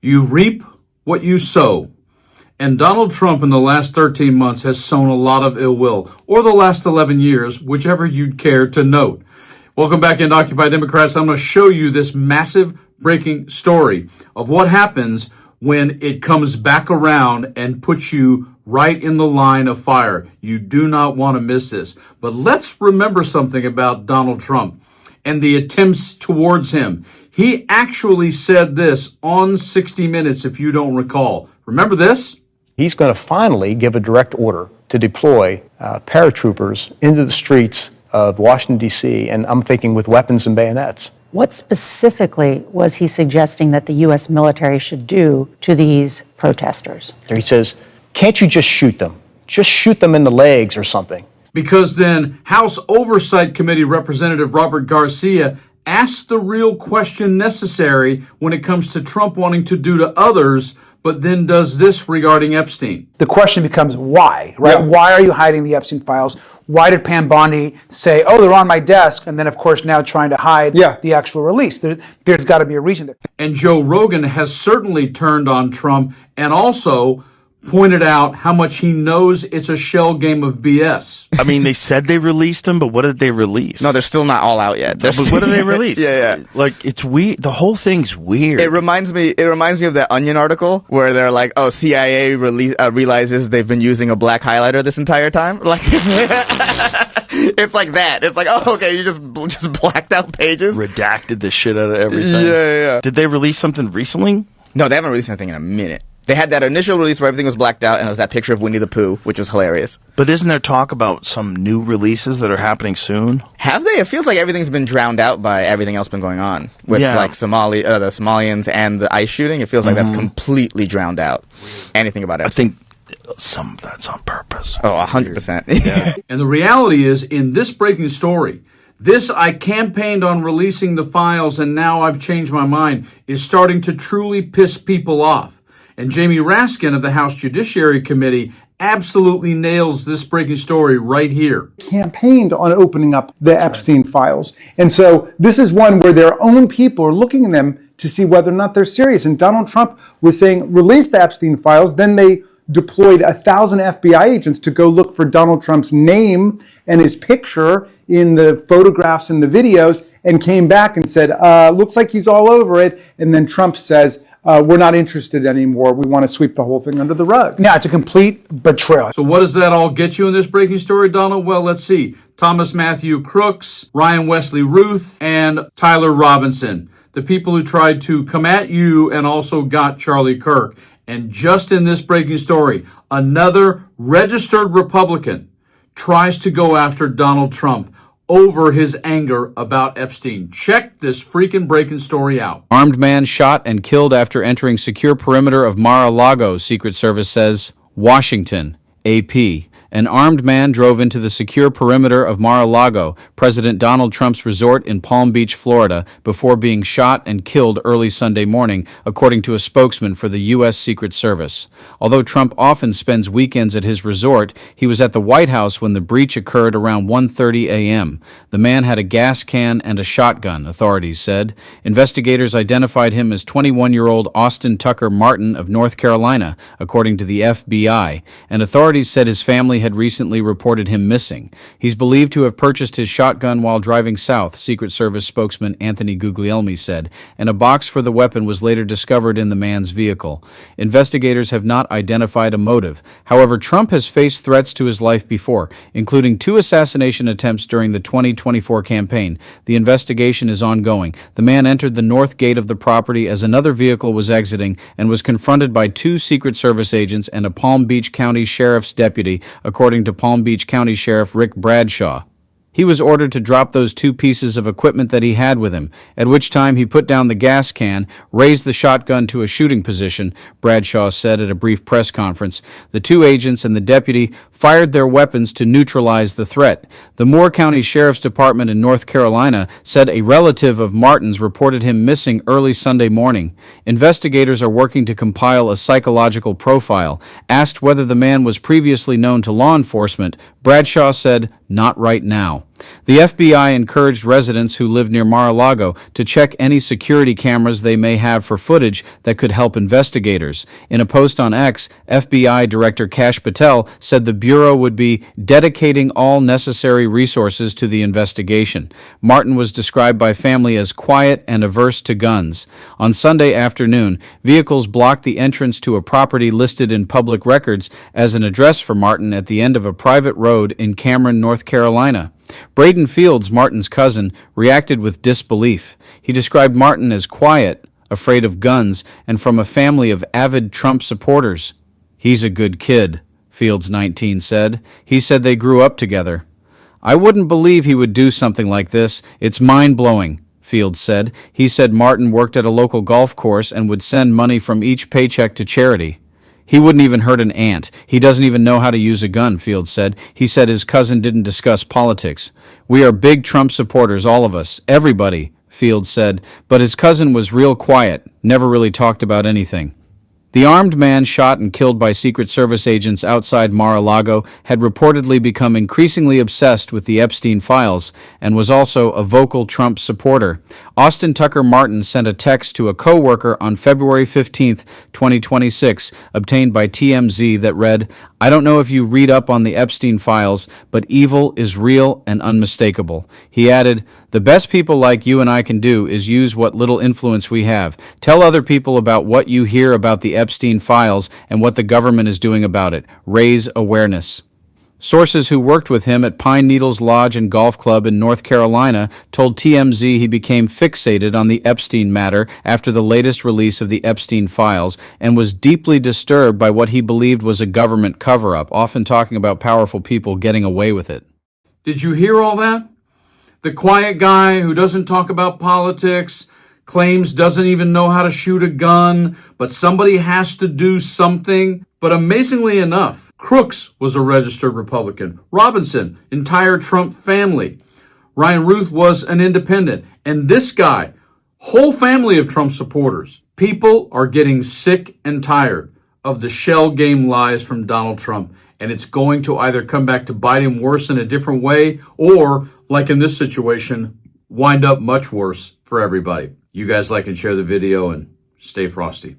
You reap what you sow. And Donald Trump in the last 13 months has sown a lot of ill will, or the last 11 years, whichever you'd care to note. Welcome back into Occupy Democrats. I'm going to show you this massive breaking story of what happens when it comes back around and puts you right in the line of fire. You do not want to miss this. But let's remember something about Donald Trump and the attempts towards him. He actually said this on 60 Minutes, if you don't recall. Remember this? He's going to finally give a direct order to deploy paratroopers into the streets of Washington, D.C., and I'm thinking with weapons and bayonets. What specifically was he suggesting that the U.S. military should do to these protesters? He says, can't you just shoot them? Just shoot them in the legs or something. Because then House Oversight Committee Representative Robert Garcia asked the real question necessary when it comes to Trump wanting to do to others, but then does this regarding Epstein. The question becomes why, right? Yeah. Why are you hiding the Epstein files? Why did Pam Bondi say, oh, they're on my desk, and then, of course, now trying to hide the actual release? There's got to be a reason there. And Joe Rogan has certainly turned on Trump and also pointed out how much he knows it's a shell game of BS. I mean, they said they released them, but what did they release? No, they're still not all out yet. But what did they release? Yeah. Like, it's weird. The whole thing's weird. It reminds me of that Onion article where they're like, oh, CIA realizes they've been using a black highlighter this entire time. Like, it's like that. It's like, oh, okay, you just blacked out pages. Redacted the shit out of everything. Yeah. Did they release something recently? No, they haven't released anything in a minute. They had that initial release where everything was blacked out, and it was that picture of Winnie the Pooh, which was hilarious. But isn't there talk about some new releases that are happening soon? Have they? It feels like everything's been drowned out by everything else been going on. With like the Somalians and the ICE shooting, it feels like that's completely drowned out. Anything about it. I think some of that's on purpose. Oh, 100%. Yeah. And the reality is, in this breaking story, this I campaigned on releasing the files and now I've changed my mind is starting to truly piss people off. And Jamie Raskin of the House Judiciary Committee absolutely nails this breaking story right here. Campaigned on opening up the Epstein files. And so this is one where their own people are looking at them to see whether or not they're serious. And Donald Trump was saying, release the Epstein files. Then they deployed 1,000 FBI agents to go look for Donald Trump's name and his picture in the photographs and the videos and came back and said, looks like he's all over it. And then Trump says, we're not interested anymore. We want to sweep the whole thing under the rug. Now, it's a complete betrayal. So what does that all get you in this breaking story, Donald? Well, let's see. Thomas Matthew Crooks, Ryan Wesley Ruth, and Tyler Robinson. The people who tried to come at you and also got Charlie Kirk. And just in this breaking story, another registered Republican tries to go after Donald Trump over his anger about Epstein. Check this freaking breaking story out. Armed man shot and killed after entering secure perimeter of Mar-A-Lago, Secret Service says. Washington, AP. An armed man drove into the secure perimeter of Mar-A-Lago, President Donald Trump's resort in Palm Beach, Florida, before being shot and killed early Sunday morning, according to a spokesman for the U.S. Secret Service. Although Trump often spends weekends at his resort, he was at the White House when the breach occurred around 1:30 a.m. The man had a gas can and a shotgun, authorities said. Investigators identified him as 21-year-old Austin Tucker Martin of North Carolina, according to the FBI, and authorities said his family had recently reported him missing. He's believed to have purchased his shotgun while driving south, Secret Service spokesman Anthony Guglielmi said, and a box for the weapon was later discovered in the man's vehicle. Investigators have not identified a motive. However, Trump has faced threats to his life before, including 2 assassination attempts during the 2024 campaign. The investigation is ongoing. The man entered the north gate of the property as another vehicle was exiting and was confronted by 2 Secret Service agents and a Palm Beach County Sheriff's deputy, according to Palm Beach County Sheriff Rick Bradshaw. He was ordered to drop those 2 pieces of equipment that he had with him, at which time he put down the gas can, raised the shotgun to a shooting position, Bradshaw said at a brief press conference. The 2 agents and the deputy fired their weapons to neutralize the threat. The Moore County Sheriff's Department in North Carolina said a relative of Martin's reported him missing early Sunday morning. Investigators are working to compile a psychological profile. Asked whether the man was previously known to law enforcement, Bradshaw said, "Not right now." The FBI encouraged residents who live near Mar-A-Lago to check any security cameras they may have for footage that could help investigators. In a post on X, FBI Director Kash Patel said the Bureau would be dedicating all necessary resources to the investigation. Martin was described by family as quiet and averse to guns. On Sunday afternoon, vehicles blocked the entrance to a property listed in public records as an address for Martin at the end of a private road in Cameron, North Carolina. Braden Fields, Martin's cousin, reacted with disbelief. He described Martin as quiet, afraid of guns, and from a family of avid Trump supporters. "He's a good kid," Fields, 19, said. He said they grew up together. "I wouldn't believe he would do something like this. It's mind-blowing," Fields said. He said Martin worked at a local golf course and would send money from each paycheck to charity. "He wouldn't even hurt an ant. He doesn't even know how to use a gun," Fields said. He said his cousin didn't discuss politics. "We are big Trump supporters, all of us, everybody," Fields said, but his cousin was real quiet, never really talked about anything. The armed man shot and killed by Secret Service agents outside Mar-A-Lago had reportedly become increasingly obsessed with the Epstein files and was also a vocal Trump supporter. Austin Tucker Martin sent a text to a co-worker on February 15, 2026, obtained by TMZ that read, "I don't know if you read up on the Epstein files, but evil is real and unmistakable." He added, "The best people like you and I can do is use what little influence we have. Tell other people about what you hear about the Epstein files and what the government is doing about it. Raise awareness." Sources who worked with him at Pine Needles Lodge and Golf Club in North Carolina told TMZ he became fixated on the Epstein matter after the latest release of the Epstein files and was deeply disturbed by what he believed was a government cover-up, often talking about powerful people getting away with it. Did you hear all that? The quiet guy who doesn't talk about politics, claims doesn't even know how to shoot a gun, but somebody has to do something. But amazingly enough, Crooks was a registered Republican. Robinson, entire Trump family. Ryan Ruth was an independent. And this guy, whole family of Trump supporters. People are getting sick and tired of the shell game lies from Donald Trump. And it's going to either come back to bite him worse in a different way or, like in this situation, wind up much worse for everybody. You guys like and share the video and stay frosty.